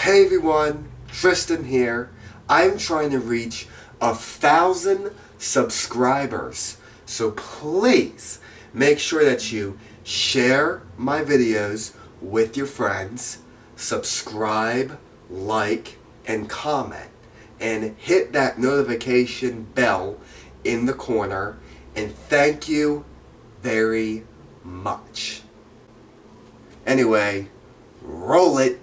Hey everyone, Tristan here. I'm trying to reach 1,000 subscribers. So please make sure that you share my videos with your friends, subscribe, like, and comment. And hit that notification bell in the corner. And thank you very much. Anyway, roll it.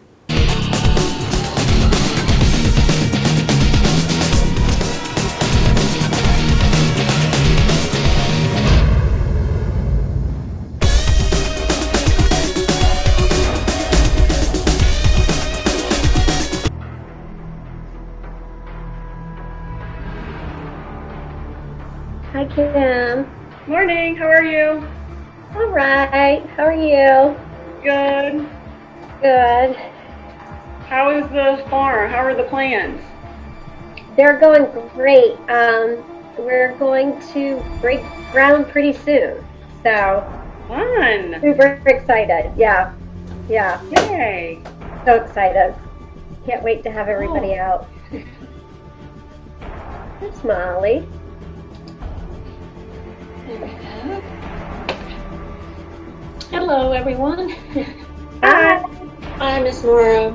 Hi, Kim. Morning, how are you? All right. How are you? Good. Good. How is the farm? How are the plans? They're going great. We're going to break ground pretty soon. So, Fun. super excited. Yeah. Yay. So excited. Can't wait to have everybody out. There's Molly. Hello, everyone. Hi. Hi, Miss Nora.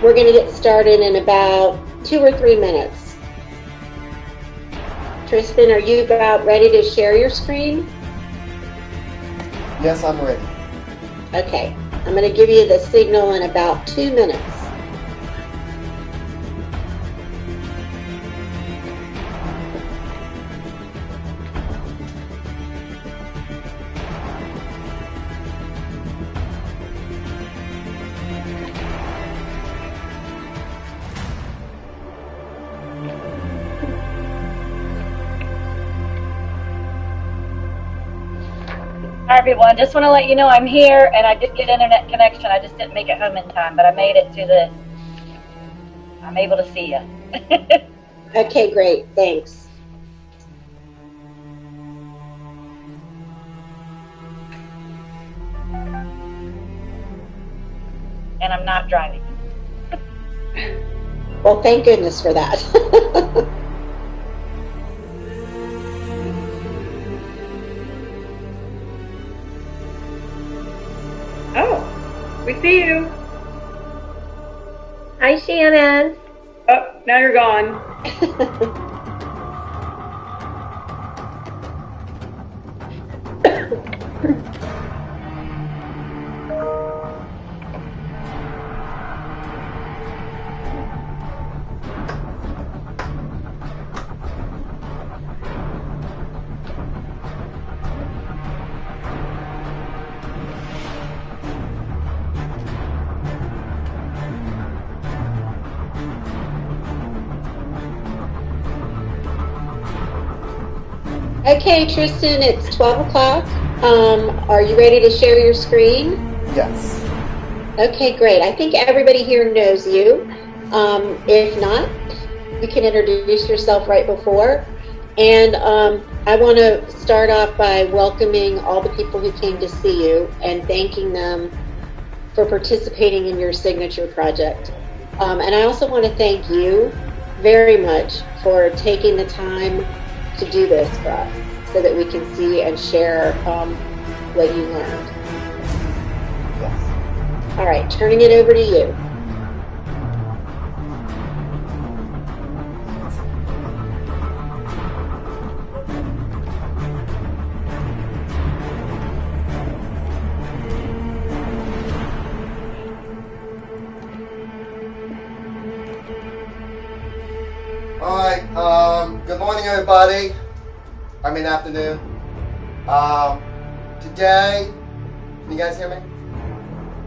We're going to get started in about 2 or 3 minutes. Tristan, are you about ready to share your screen? Yes, I'm ready. Okay, I'm going to give you the signal in about 2 minutes. Hi everyone, just want to let you know I'm here and I did get internet connection. I just didn't make it home in time, but I made it to I'm able to see you. Okay, great, thanks. And I'm not driving. Well, thank goodness for that. Oh, we see you. Hi, Shannon. Oh, now you're gone. Okay, Tristan, it's 12 o'clock. Are you ready to share your screen? Yes. Okay, great. I think everybody here knows you. If not, you can introduce yourself right before. And I want to start off by welcoming all the people who came to see you and thanking them for participating in your signature project. And I also want to thank you very much for taking the time to do this for us so that we can see and share what you learned. Yes. All right, turning it over to you. Alright, good morning everybody. I mean afternoon. Today, can you guys hear me?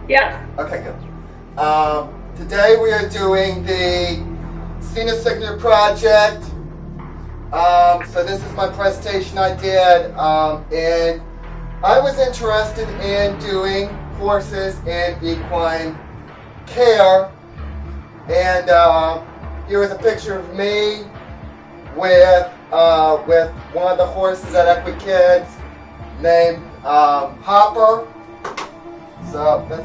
Yes. Okay, good. Today we are doing the senior signature project. So this is my presentation I did, and I was interested in doing horses and equine care, and here is a picture of me with one of the horses at Equi Kids named Hopper. So that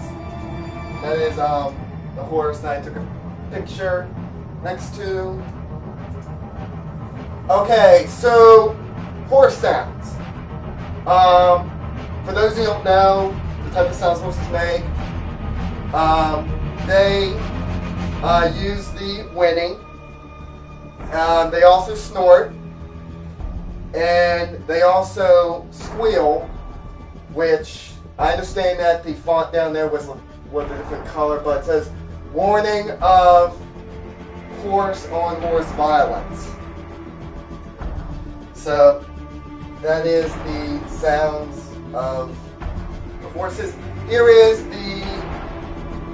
is the horse that I took a picture next to. Okay, so horse sounds. For those who don't know the type of sounds horses make, they use the whinny. They also snort, and they also squeal, which I understand that the font down there was a different color, but it says warning of horse-on-horse violence. So that is the sounds of the horses. Here is the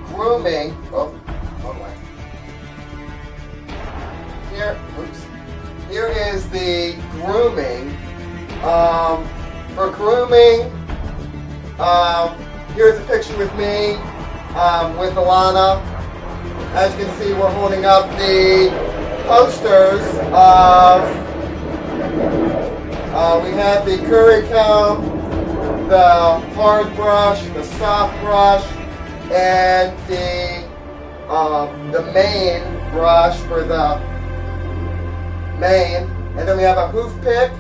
grooming. Oh, wrong way. Here is the grooming. For grooming, here's a picture with me with Alana. As you can see, we're holding up the posters of. We have the curry comb, the hard brush, the soft brush, and the mane brush for the mane. And then we have a hoof pick,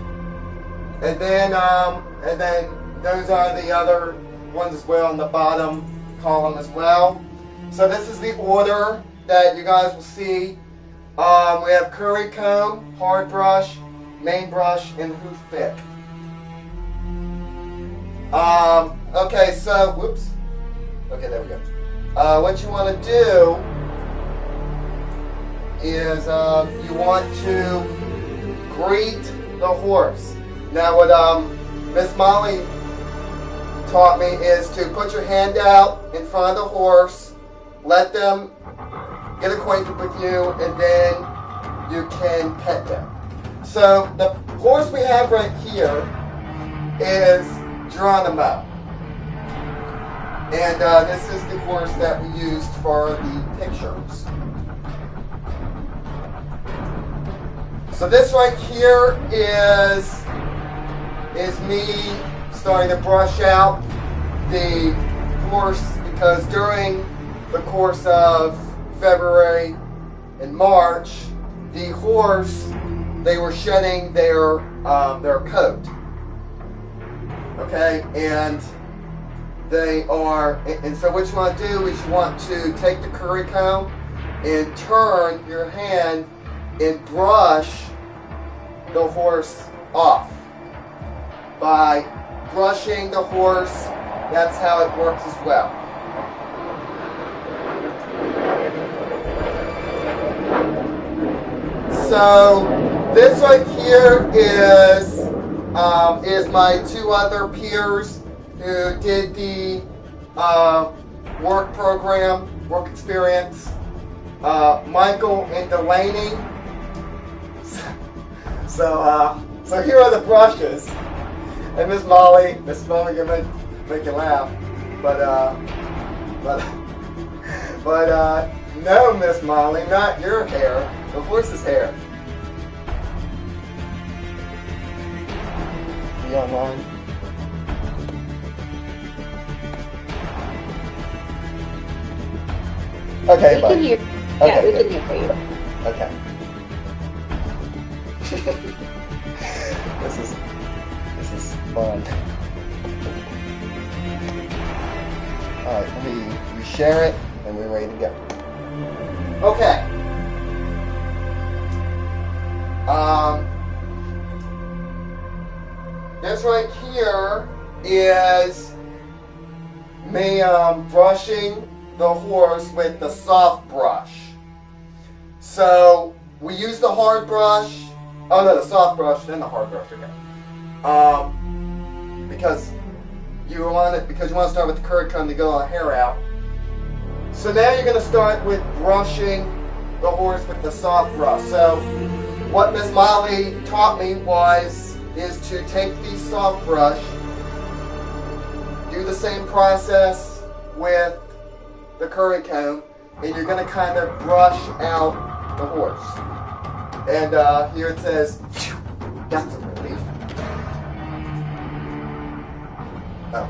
and then those are the other ones as well in the bottom column as well. So this is the order that you guys will see. We have curry comb, hard brush, main brush, and hoof pick. Okay, so, whoops. Okay, there we go. What you want to do is you want to greet the horse. Now, what Miss Molly taught me is to put your hand out in front of the horse, let them get acquainted with you, and then you can pet them. So the horse we have right here is Geronimo. And this is the horse that we used for the pictures. So this right here is me starting to brush out the horse, because during the course of February and March, the horse, they were shedding their coat. Okay, and so what you want to do is you want to take the curry comb and turn your hand and brush the horse off. By brushing the horse, that's how it works as well. So this right here is my two other peers who did the work program, work experience, Michael and Delaney. So here are the brushes. And Miss Molly gonna make you laugh, but no, Miss Molly, not your hair, the horse's hair. Are you online? Okay, We bud. can hear. Okay, Yeah, we good. can hear you. Okay. This is fun. Alright, we share it and we're ready to go. Okay. This right here is me brushing the horse with the soft brush. So we use the hard brush. Oh no, the soft brush, then the hard brush again. Because you want to start with the curry comb to go the hair out. So now you're going to start with brushing the horse with the soft brush. So what Miss Molly taught me is to take the soft brush, do the same process with the curry comb, and you're going to kind of brush out the horse. And here it says, phew, that's a relief. Oh.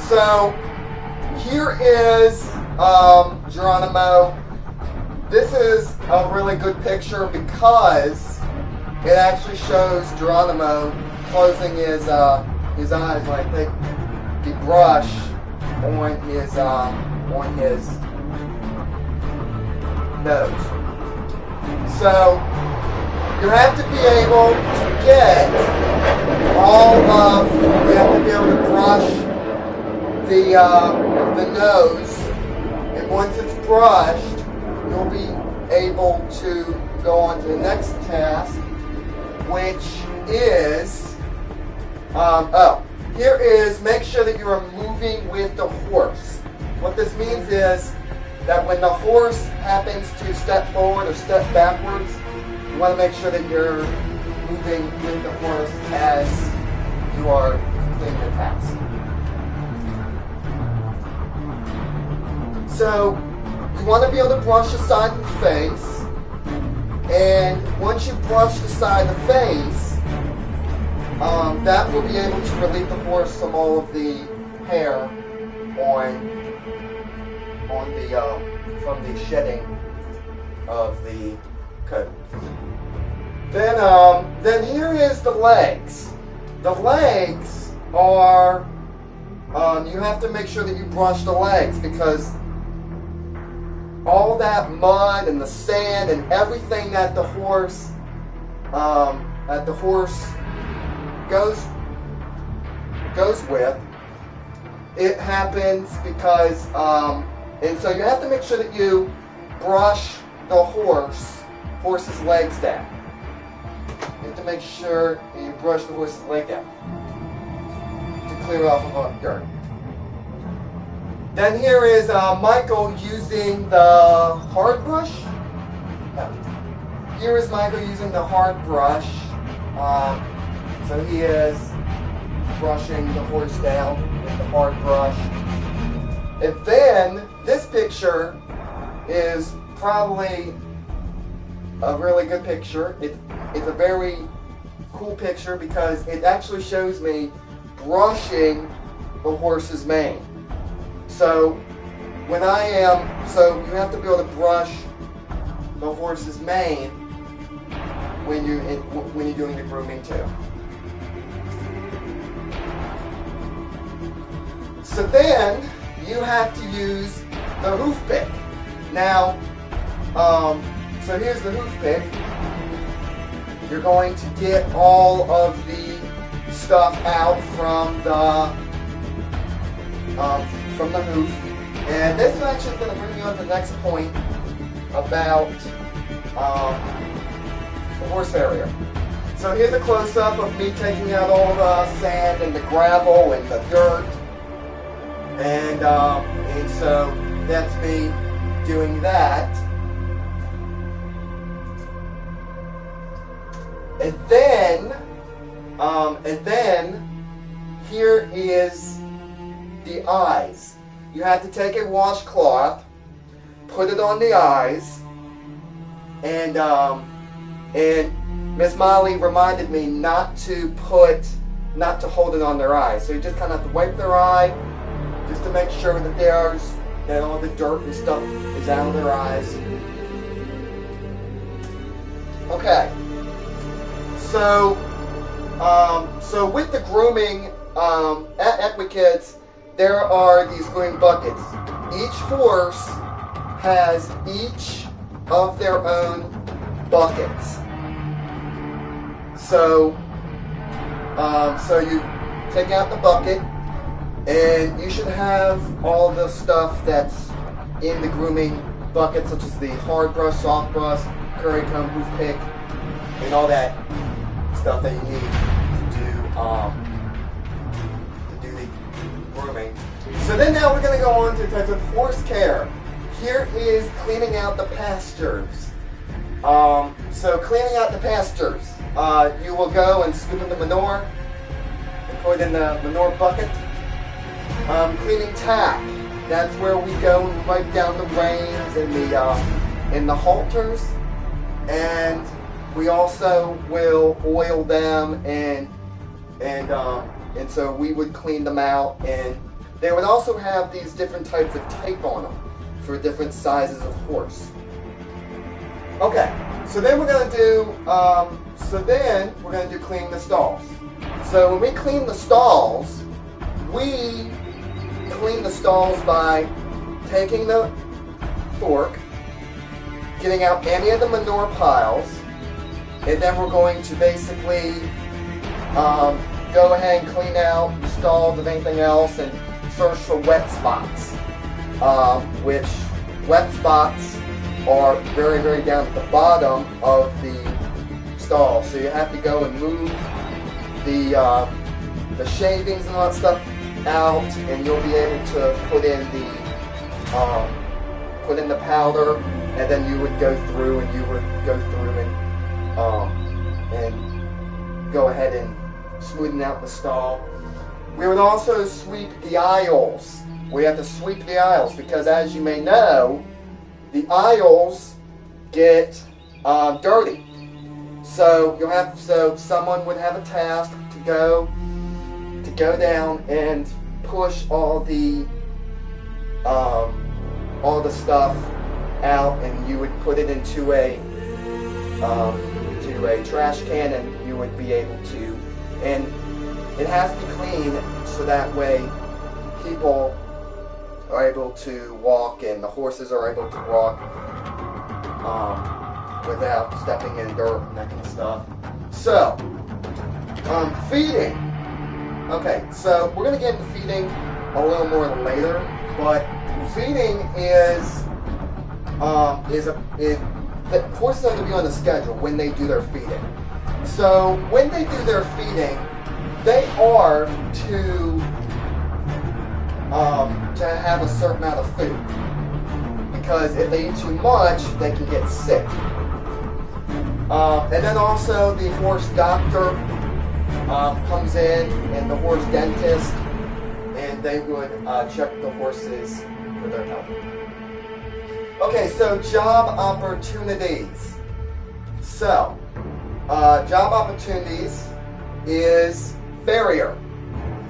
So here is Geronimo. This is a really good picture because it actually shows Geronimo closing his eyes like the brush on his nose. So you have to be able to get you have to be able to brush the nose, and once it's brushed, you'll be able to go on to the next task, which is, here is make sure that you are moving with the horse. What this means is that when the horse happens to step forward or step backwards, you want to make sure that you're moving with the horse as you are completing the task. So you want to be able to brush the side of the face, and once you brush the side of the face, that will be able to relieve the horse from all of the hair from the shedding of the coat. Then here is the legs. The legs are, you have to make sure that you brush the legs because all that mud and the sand and everything that the horse goes with, it happens because, and so you have to make sure that you brush the horse's legs down. You have to make sure that you brush the horse's leg down to clear off of dirt. Then here is Michael using the hard brush. Here is Michael using the hard brush. So he is brushing the horse down with the hard brush. And then this picture is probably a really good picture. It's a very cool picture because it actually shows me brushing the horse's mane. So so you have to be able to brush the horse's mane when you're doing the grooming too. So then you have to use the hoof pick. Now, so here's the hoof pick. You're going to get all of the stuff out from the hoof. And this is actually going to bring me on to the next point about the horse farrier. So here's a close-up of me taking out all the sand and the gravel and the dirt. And so that's me doing that. And then here is the eyes. You have to take a washcloth, put it on the eyes, and Miss Molly reminded me not to hold it on their eyes. So you just kind of have to wipe their eye, just to make sure that all the dirt and stuff is out of their eyes. Okay. So with the grooming at EquiKids, there are these grooming buckets. Each horse has each of their own buckets. So you take out the bucket, and you should have all the stuff that's in the grooming bucket, such as the hard brush, soft brush, curry comb, hoof pick, and all that stuff that you need to do the grooming. So then now we're going to go on to types of horse care. Here is cleaning out the pastures. So cleaning out the pastures, you will go and scoop in the manure and put it in the manure bucket. Cleaning tack, that's where we go and wipe down the reins and the halters, and we also will oil them and so we would clean them out and They would also have these different types of tape on them for different sizes of horse. Okay, so then we're going to do, cleaning the stalls. So when we clean the stalls, we clean the stalls by taking the fork, getting out any of the manure piles, and then we're going to basically go ahead and clean out the stalls of anything else and search for wet spots, which wet spots are very, very down at the bottom of the stall. So you have to go and move the shavings and all that stuff out, and you'll be able to put in the powder, and then you would go through and go ahead and smoothen out the stall. We would also sweep the aisles. We have to sweep the aisles because, as you may know, the aisles get dirty. So someone would have a task to go down and push all the stuff out, and you would put it into a trash can, and you would be able to, and it has to be clean so that way people are able to walk and the horses are able to walk without stepping in dirt and that kind of stuff. So, feeding. Okay, so we're going to get into feeding a little more later, but feeding the horses have to be on the schedule when they do their feeding. So when they do their feeding, they are to have a certain amount of food, because if they eat too much, they can get sick. And then also the horse doctor comes in, and the horse dentist, and they would check the horses for their health. Okay, so job opportunities. So, job opportunities is farrier.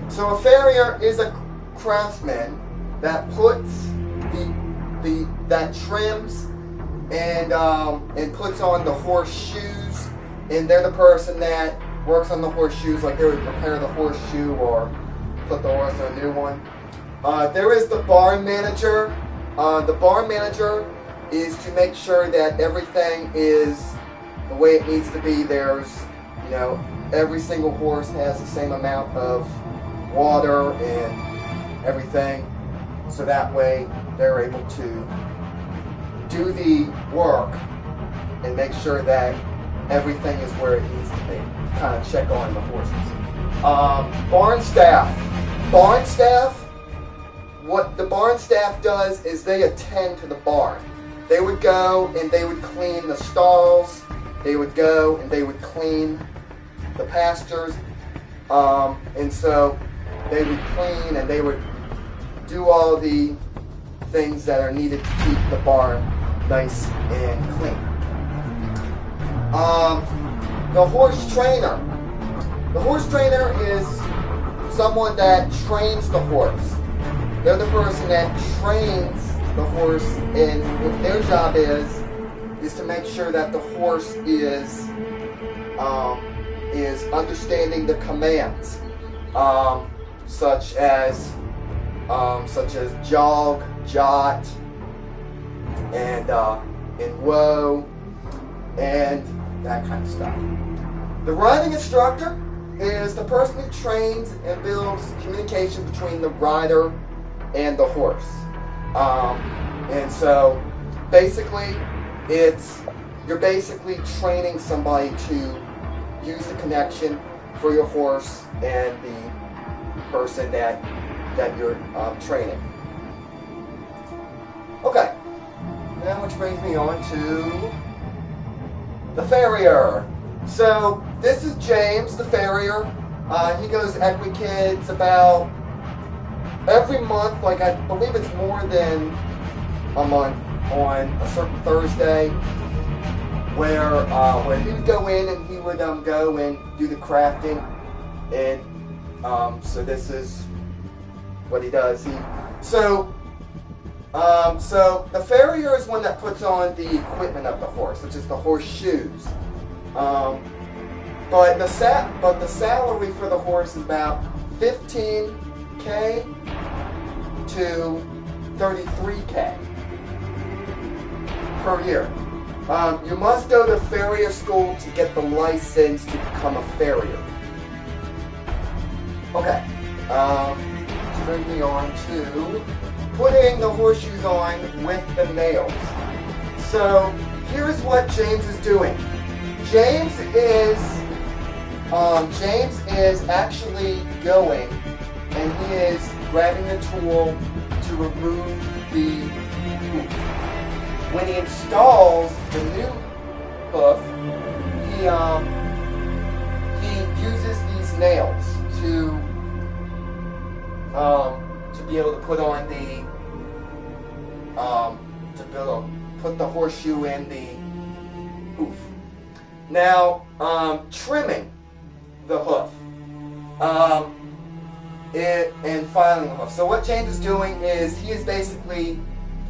So a farrier is a craftsman that puts that trims and puts on the horseshoes, and they're the person that works on the horseshoes, like they would repair the horseshoe or put the horse on a new one. There is the barn manager. The barn manager is to make sure that everything is the way it needs to be. There's, every single horse has the same amount of water and everything, so that way they're able to do the work and make sure that everything is where it needs to be. Kind of check on the horses. Barn staff. Barn staff. What the barn staff does is they attend to the barn. They would go and they would clean the stalls. They would go and they would clean the pastures. And so they would clean and they would do all the things that are needed to keep the barn nice and clean. The horse trainer. The horse trainer is someone that trains the horse. They're the person that trains the horse, and what their job is to make sure that the horse is understanding the commands, such as jog, jot, and whoa, and that kind of stuff. The riding instructor is the person who trains and builds communication between the rider and the horse. And so basically you're basically training somebody to use the connection for your horse and the person that you're training. Okay, now which brings me on to the farrier. So this is James, the farrier. He goes to Equi Kids about every month, like I believe it's more than a month, on a certain Thursday, where he would go in and he would go and do the crafting. And so this is what he does. So the farrier is one that puts on the equipment of the horse, which is the horseshoes. But the salary for the horse is about $15K to $33K per year. You must go to farrier school to get the license to become a farrier. Okay. Bring me on to putting the horseshoes on with the nails. So here's what James is doing. James is actually going and he is grabbing the tool to remove the hoof. When he installs the new hoof, he uses these nails to be able to put on the put the horseshoe in the hoof. Now, trimming the hoof, and filing the hoof. So what James is doing is he is basically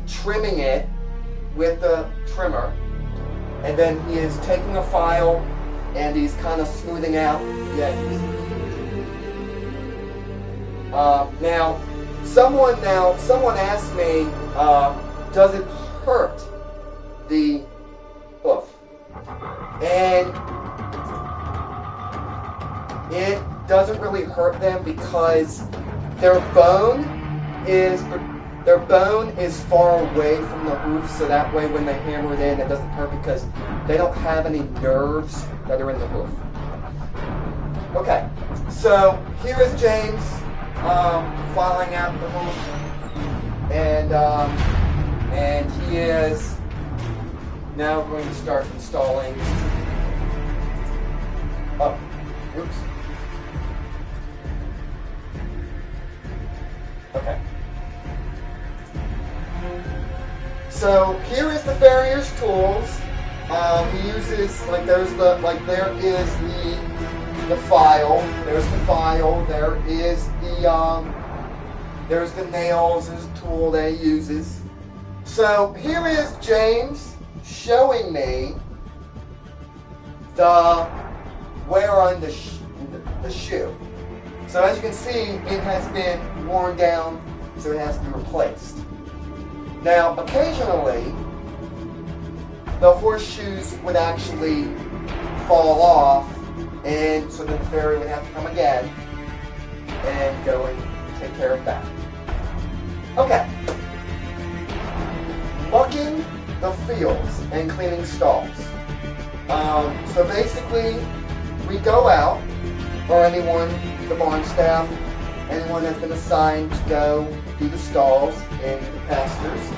trimming it with the trimmer, and then he is taking a file and he's kind of smoothing out the edges. Now, someone asked me, does it hurt the hoof? And it doesn't really hurt them because their bone is far away from the hoof, so that way when they hammer it in, it doesn't hurt because they don't have any nerves that are in the hoof. Okay, so here is James filing out the hoof, and he is now going to start installing. Oh, oops. Okay. So here is the farrier's tools. He uses there is the file. There's the file. There's the nails. There's a tool that he uses. So here is James showing me the wear on the shoe. So as you can see, it has been worn down, so it has to be replaced. Now, occasionally, the horseshoes would actually fall off, and so the farrier would have to come again and go and take care of that. Okay. Mucking the fields and cleaning stalls. So basically, we go out, or anyone, the barn staff, anyone that's been assigned to go do the stalls in the pastures.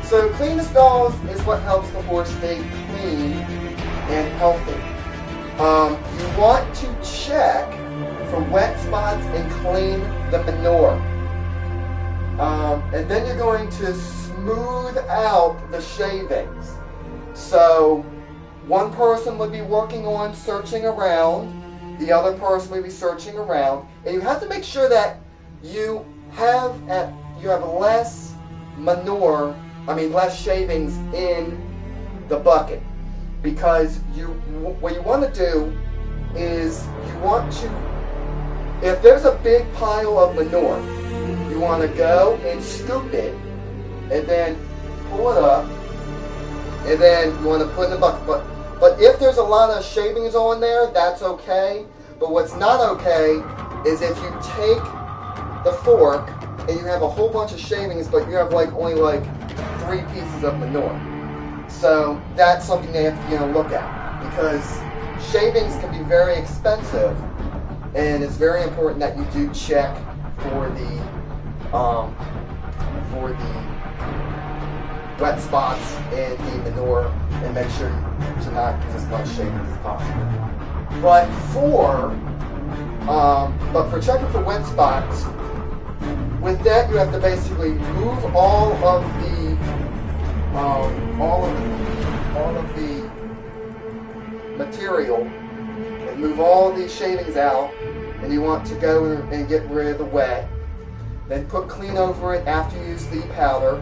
So clean the stalls is what helps the horse stay clean and healthy. You want to check for wet spots and clean the manure. And then you're going to smooth out the shavings. So one person would be working on searching around, the other person would be searching around, and you have to make sure that you have less less shavings in the bucket, because what you want to do is you want to, if there's a big pile of manure, you want to go and scoop it and then pull it up, and then you want to put it in the bucket. But if there's a lot of shavings on there, that's okay. But what's not okay is if you take the fork and you have a whole bunch of shavings, but you have only 3 pieces of manure. So that's something they have to look at, because shavings can be very expensive, and it's very important that you do check for the wet spots in the manure and make sure to not get as much shavings as possible. But for checking for wet spots, with that you have to basically move all of the material and move all these shavings out, and you want to go and get rid of the wet. then put clean over it after you use the powder.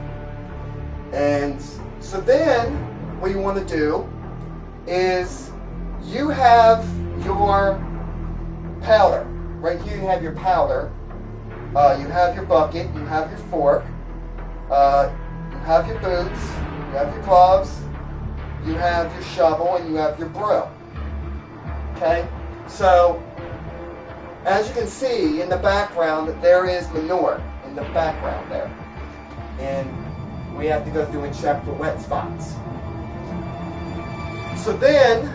And so then what you want to do is you have your powder. Right here you have your powder. You have your bucket, you have your fork, you have your boots, you have your gloves, you have your shovel, and you have your broom. Okay? So, as you can see in the background, there is manure in the background there. And we have to go through and check for wet spots. So then,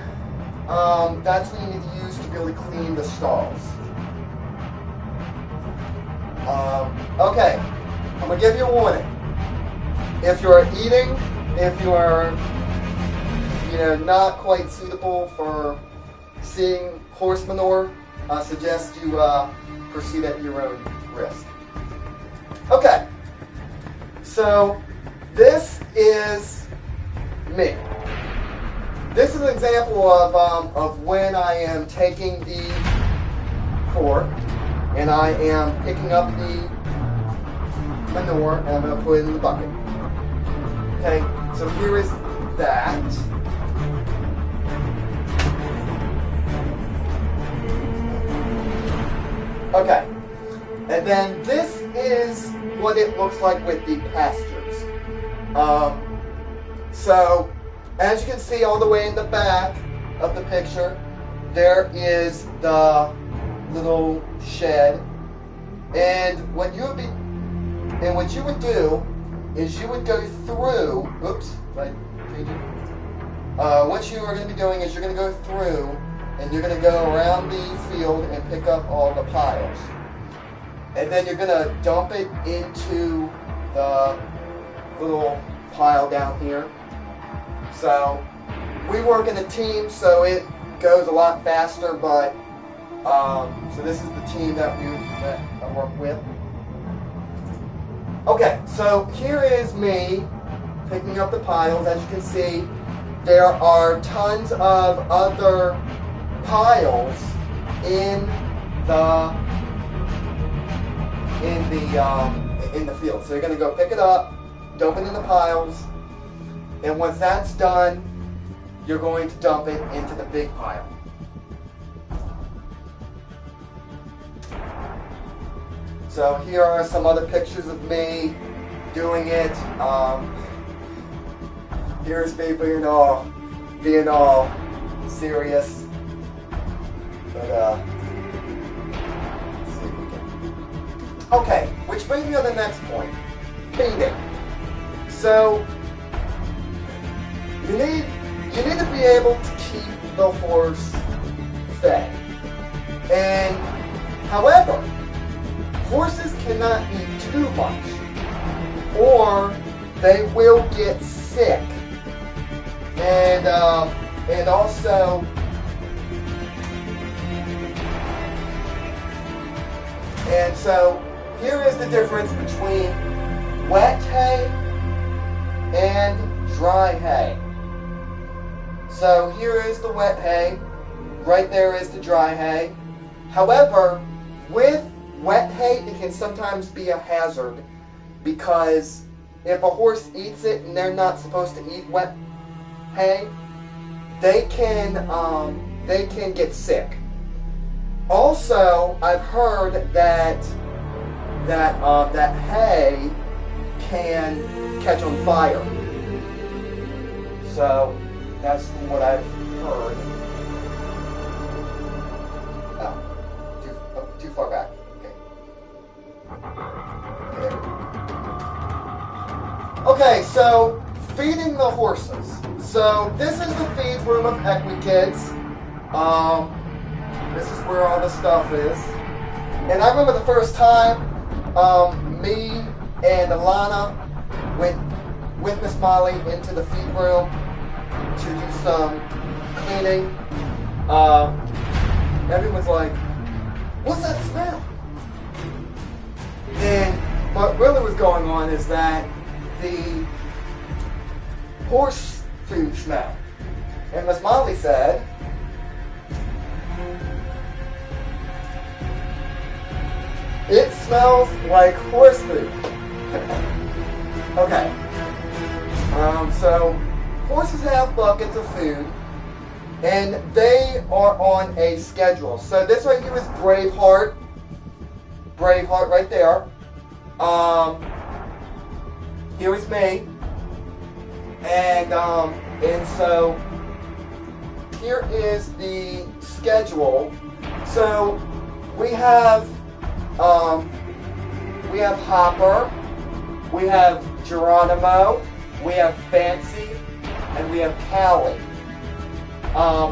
that's what you need to use to be able to clean the stalls. Okay, I'm going to give you a warning. If you're eating, if you are, not quite suitable for seeing horse manure, I suggest you proceed at your own risk. Okay, so this is me. This is an example of when I am taking the fork and I am picking up the manure and I'm going to put it in the bucket. Okay, so here is that. Okay, and then this is what it looks like with the pastures. So, as you can see all the way in the back of the picture, there is the little shed. And what you would do is you would go through. What you are going to be doing is you're going to go through and you're going to go around the field and pick up all the piles. And then you're going to dump it into the little pile down here. So we work in a team, so it goes a lot faster, but so this is the team that I work with. Okay, so here is me picking up the piles. As you can see, there are tons of other piles in the field. So you're going to go pick it up, dump it in the piles, and once that's done, you're going to dump it into the big pile. So here are some other pictures of me doing it. Here's me being all serious. But let's see if we can. Okay, which brings me to the next point. Feeding. So you need to be able to keep the horse fed. And however, horses cannot eat too much, or they will get sick. And also, so here is the difference between wet hay and dry hay. So here is the wet hay, right there is the dry hay. However, with wet hay, it can sometimes be a hazard because if a horse eats it and they're not supposed to eat wet hay, they can get sick. Also, I've heard that hay can catch on fire. So that's what I've heard. Oh, too far back. Okay, so feeding the horses. So this is the feed room of Equi Kids. This is where all the stuff is. And I remember the first time me and Alana went with Miss Molly into the feed room to do some cleaning. Everyone's like, "What's that smell?" And what really was going on is that the horse food smell. And Miss Molly said, It smells like horse food. Okay. So horses have buckets of food, and they are on a schedule. So this right here is Braveheart. Braveheart right there. Here is me. And so here is the schedule. So we have Hopper, we have Geronimo, we have Fancy, and we have Callie.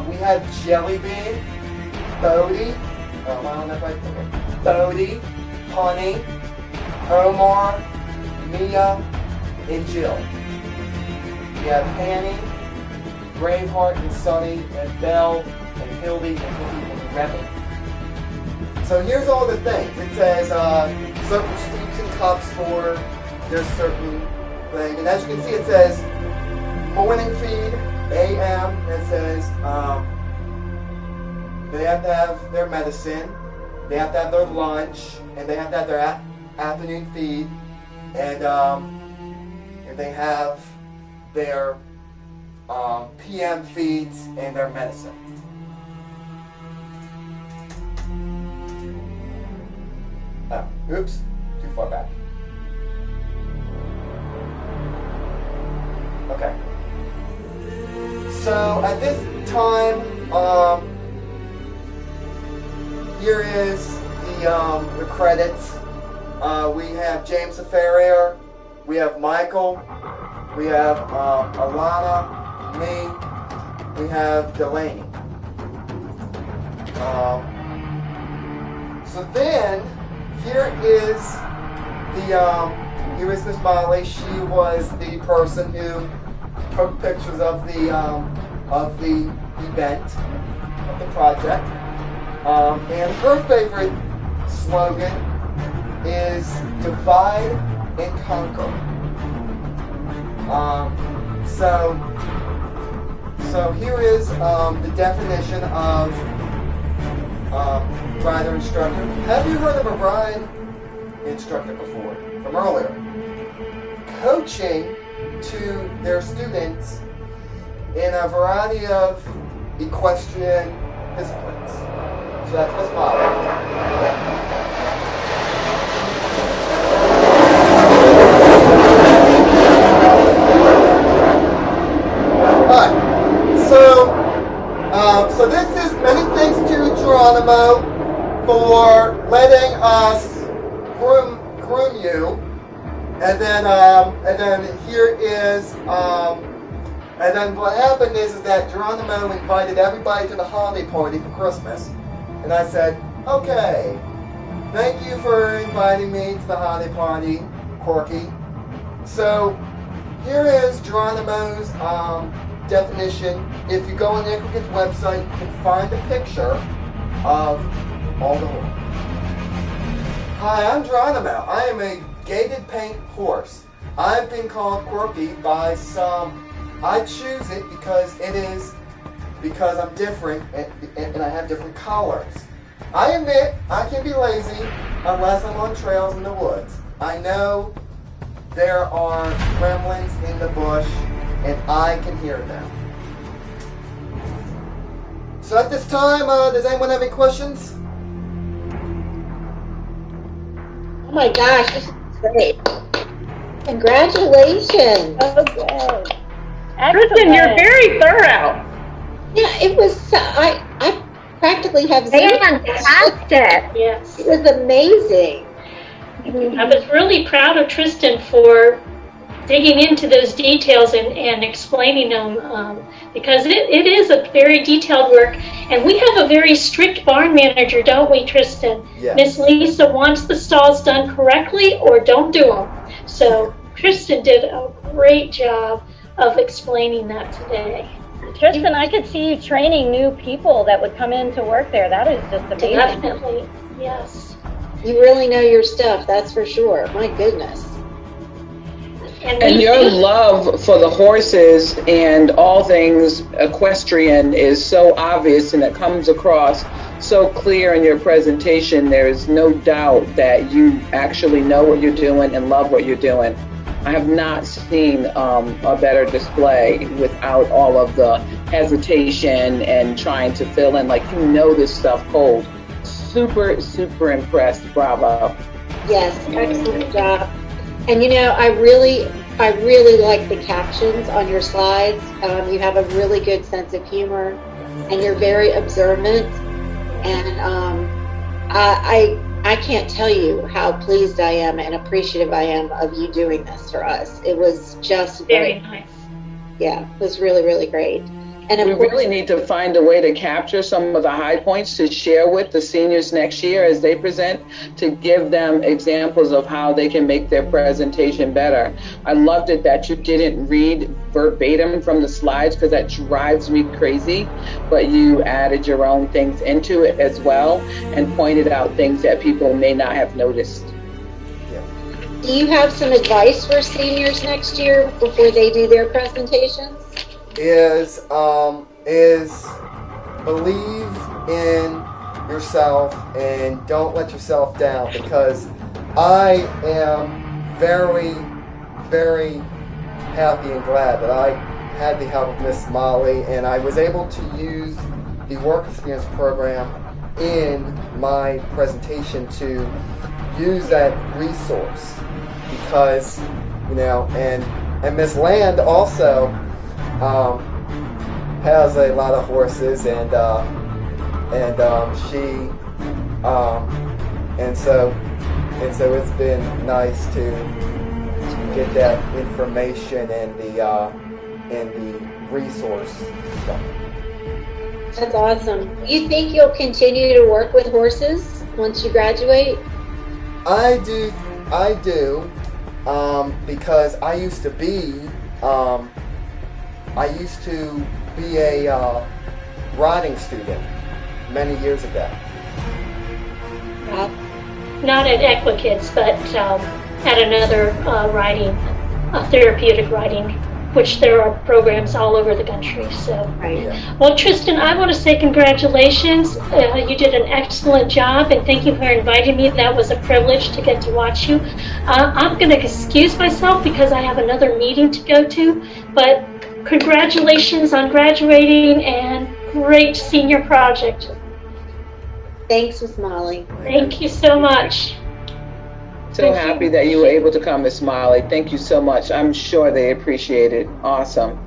We have Jellybean, Bodie, I don't know if I can it. Bodie, Honey, Omar, Mia, and Jill. We have Annie, Braveheart, and Sunny, and Belle, and Hildy, and Hippie, and Rebel. So here's all the things. It says certain scoops and cups for their certain thing. And as you can see, it says morning feed, AM. It says they have to have their medicine, they have to have their lunch, and they have to have their afternoon feed, and they have their PM feeds and their medicine. Oh, oops, too far back. Okay. So at this time, here is the credits. We have James the Farrier, we have Michael, we have Alana, me, we have Delaney. So then, here is Miss Molly. She was the person who took pictures of the event, of the project. And her favorite slogan is divide and conquer. So here is the definition of rider instructor. Have you heard of a ride instructor before? From earlier. Coaching to their students in a variety of equestrian disciplines. So that's Miss Molly. So this is many thanks to Geronimo for letting us groom you, and then here is and then what happened is that Geronimo invited everybody to the holiday party for Christmas, and I said, okay, thank you for inviting me to the holiday party, Corky. So here is Geronimo's definition. If you go on the Equicant's website, you can find a picture of all the horses. Hi, I'm Geronimo. I am a gated paint horse. I've been called Quirky by some. I choose it because I'm different and I have different colors. I admit I can be lazy unless I'm on trails in the woods. I know there are gremlins in the bush and I can hear them. So at this time, does anyone have any questions? Oh my gosh, this is great. Congratulations. Oh, good. Kristen, you're very thorough. Yeah, it was, I practically have zero. Fantastic. Yes. It was amazing. I was really proud of Tristan for digging into those details and explaining them because it is a very detailed work. And we have a very strict barn manager, don't we, Tristan? Yes. Miss Lisa wants the stalls done correctly or don't do them. So Tristan did a great job of explaining that today. Tristan, I could see you training new people that would come in to work there. That is just amazing. Definitely, yes. You really know your stuff, that's for sure. My goodness. And your love for the horses and all things equestrian is so obvious, and it comes across so clear in your presentation. There is no doubt that you actually know what you're doing and love what you're doing. I have not seen a better display without all of the hesitation and trying to fill in, like you know this stuff cold. Super, super impressed. Bravo. Yes, excellent job. And you know, I really like the captions on your slides. You have a really good sense of humor, and you're very observant. And I can't tell you how pleased I am and appreciative I am of you doing this for us. It was just Very nice. Yeah, it was really, really great. And we really need to find a way to capture some of the high points to share with the seniors next year as they present, to give them examples of how they can make their presentation better. I loved it that you didn't read verbatim from the slides, because that drives me crazy, but you added your own things into it as well and pointed out things that people may not have noticed. Do you have some advice for seniors next year before they do their presentations? Is believe in yourself and don't let yourself down, because I am very, very happy and glad that I had the help of Miss Molly, and I was able to use the work experience program in my presentation to use that resource, because and Miss Land also has a lot of horses, and so it's been nice to get that information and the resource stuff. That's awesome. You think you'll continue to work with horses once you graduate? I do, because I used to be a riding student many years ago. Not at Equikids, but at another therapeutic riding, which there are programs all over the country. So, Right. Yeah. Well, Tristan, I want to say congratulations. You did an excellent job, and thank you for inviting me. That was a privilege to get to watch you. I'm going to excuse myself because I have another meeting to go to, but congratulations on graduating and great senior project. Thanks, Miss Molly. Thank you so much. So happy that you were able to come, Miss Molly. Thank you so much. I'm sure they appreciate it. Awesome.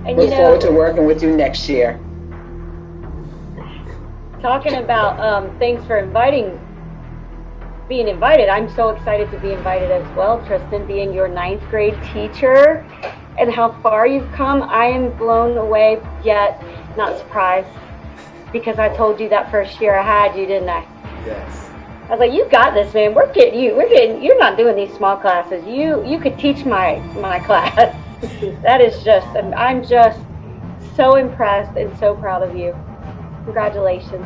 And Look forward to working with you next year. talking about thanks for being invited. I'm so excited to be invited as well, Tristan, being your 9th grade teacher and how far you've come. I am blown away, yet not surprised, because I told you that first year I had you, didn't I? Yes. I was like, you got this, man. We're getting you're not doing these small classes. You could teach my class. That is just, I'm just so impressed and so proud of you. Congratulations.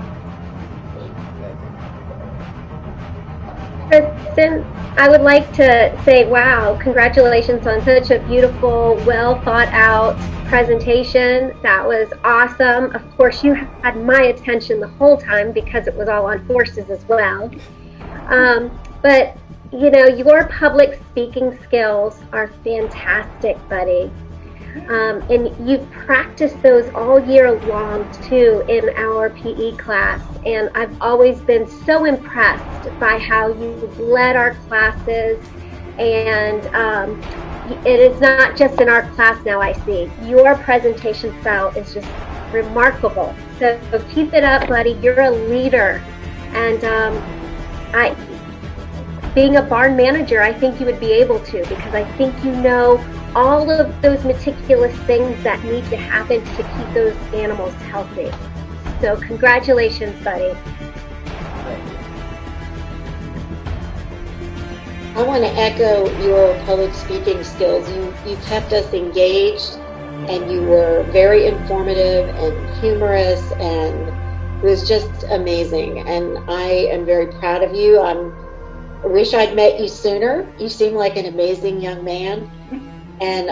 Kristen, I would like to say, wow, congratulations on such a beautiful, well thought out presentation. That was awesome. Of course, you had my attention the whole time because it was all on horses as well. But, you know, your public speaking skills are fantastic, buddy. And you've practiced those all year long, too, in our PE class. And I've always been so impressed by how you've led our classes. And it is not just in our class now, I see. Your presentation style is just remarkable. So keep it up, buddy. You're a leader. And being a barn manager, I think you would be able to, because I think you know all of those meticulous things that need to happen to keep those animals healthy. So congratulations, buddy. I want to echo your public speaking skills. You kept us engaged, and you were very informative and humorous, and it was just amazing. And I am very proud of you. I wish I'd met you sooner. You seem like an amazing young man. And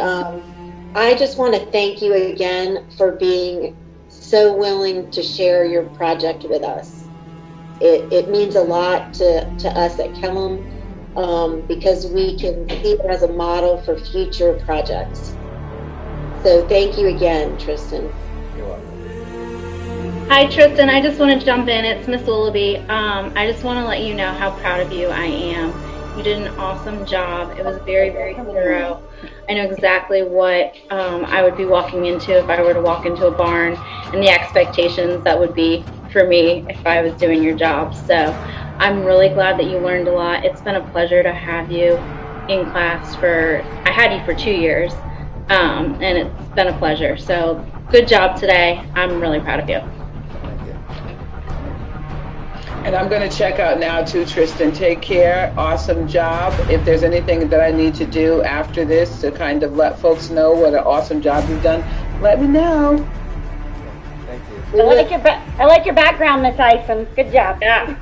I just want to thank you again for being so willing to share your project with us. It means a lot to us at Kellum, because we can see it as a model for future projects. So thank you again, Tristan. You're welcome. Hi, Tristan. I just want to jump in. It's Miss Willoughby. I just want to let you know how proud of you I am. You did an awesome job. It was very, very thorough. I know exactly what I would be walking into if I were to walk into a barn, and the expectations that would be for me if I was doing your job. So I'm really glad that you learned a lot. It's been a pleasure to have you in class I had you for 2 years, and it's been a pleasure. So good job today. I'm really proud of you. And I'm going to check out now too, Tristan. Take care. Awesome job. If there's anything that I need to do after this to kind of let folks know what an awesome job you've done, let me know. Thank you. I like your background, Miss Isom. Good job. Yeah.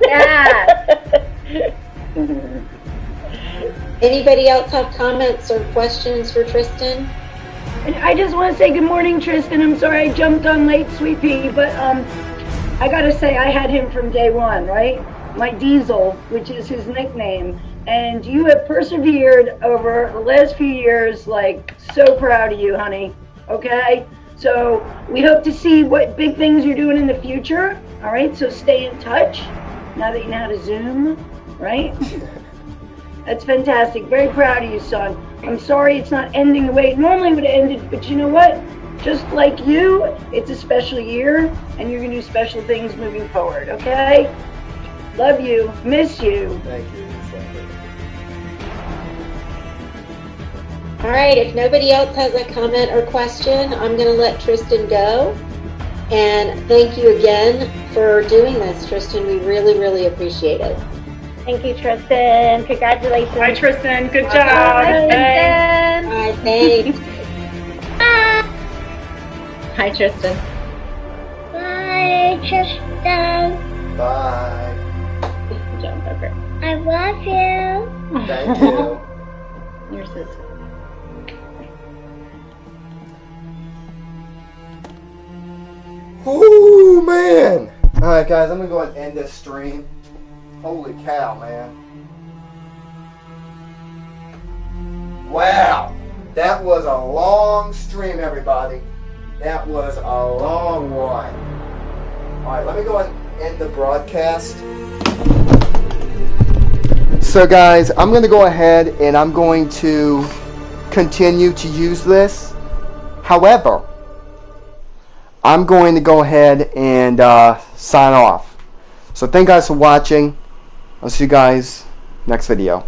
Anybody else have comments or questions for Tristan? And I just want to say good morning, Tristan. I'm sorry I jumped on late, Sweet Pea, but I gotta say I had him from day one, right? My Diesel, which is his nickname. And you have persevered over the last few years, like, so proud of you, honey. Okay? So we hope to see what big things you're doing in the future. All right? So stay in touch now that you know how to Zoom, right? That's fantastic. Very proud of you, son. I'm sorry it's not ending the way it normally would have ended, but you know what? Just like you, it's a special year, and you're going to do special things moving forward, okay? Love you. Miss you. Thank you. All right, if nobody else has a comment or question, I'm going to let Tristan go. And thank you again for doing this, Tristan. We really, really appreciate it. Thank you, Tristan. Congratulations. Hi, Tristan. Good job. Hi, Thanks. Tristan. All right, thanks. Hi, Tristan. Bye, Tristan. Bye. Good job, Pepper. I love you. Thank you. Yours is. Ooh, man. All right, guys, I'm going to go and end this stream. Holy cow, man. Wow. That was a long stream, everybody. That was a long one. All right, let me go and end the broadcast. So, guys, I'm going to go ahead and I'm going to continue to use this. However, I'm going to go ahead and sign off. So thank you guys for watching. I'll see you guys next video.